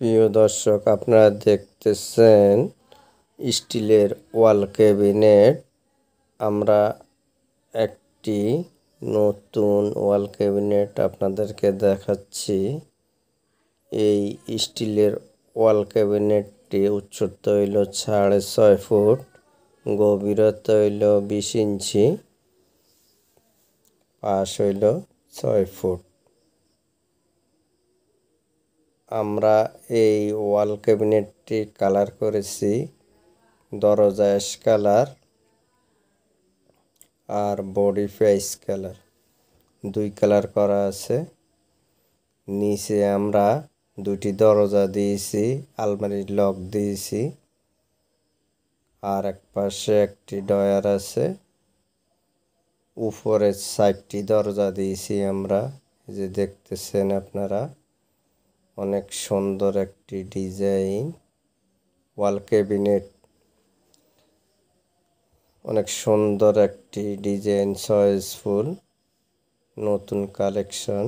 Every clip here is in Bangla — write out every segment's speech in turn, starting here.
প্রিয় দর্শক, আপনারা দেখতেছেন স্টিলের ওয়াল ক্যাবিনেট। আমরা একটি নতুন ওয়াল ক্যাবিনেট আপনাদেরকে দেখাচ্ছি। এই স্টিলের ওয়াল ক্যাবিনেটটি উচ্চতা হইল 6.5 ফুট, গভীরতা হইল 20 ইঞ্চি, পাশ হইল 6 ফুট। আমরা এই ওয়াল ক্যাবিনেটটি কালার করেছি দরজা অ্যাশ কালার আর বডি ফেস কালার, 2 কালার করা আছে। নিচে আমরা 2টি দরজা দিয়েছি, আলমারির লক দিয়েছি, আর এক পাশে একটি ডয়ার আছে। উপরে 4টি দরজা দিয়েছি আমরা, যে দেখতেছেন আপনারা। অনেক সুন্দর একটি ডিজাইন ওয়াল ক্যাবিনেট, অনেক সুন্দর একটি ডিজাইন, চয়েসফুল নতুন কালেকশন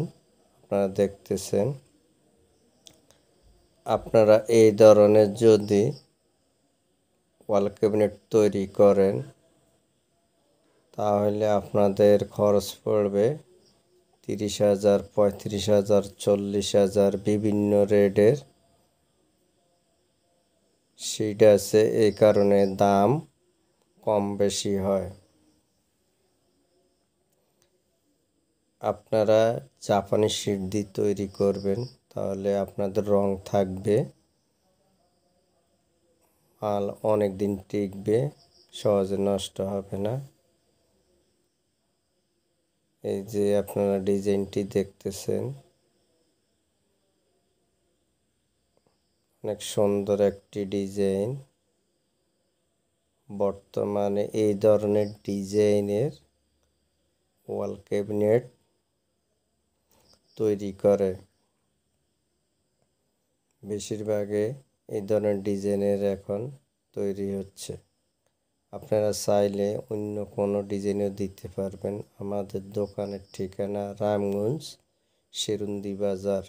আপনারা দেখতেছেন। আপনারা এই ধরনের যদি ওয়াল ক্যাবিনেট তৈরি করেন তাহলে আপনাদের খরচ পড়বে 30,000, 35,000, 40,000, বিভিন্ন রেটের সিট আছে। এই কারণে দাম কম বেশি হয়। আপনারা জাপানি সিট দিয়ে তৈরি করবেন, তাহলে আপনাদের রং থাকবে, মাল অনেক দিন টিকবে, সহজে নষ্ট হবে না। এই যে আপনারা ডিজাইনটি দেখতেছেন, অনেক সুন্দর একটি ডিজাইন। বর্তমানে এই ধরনের ডিজাইনের ওয়াল ক্যাবিনেট তৈরি করে, বেশিরভাগে এই ধরনের ডিজাইনের এখন তৈরি হচ্ছে। আপনারা চাইলে অন্য কোনো ডিজাইনও দিতে পারবেন। আমাদের দোকানের ঠিকানা রামগঞ্জ, সেরুন্দি বাজার।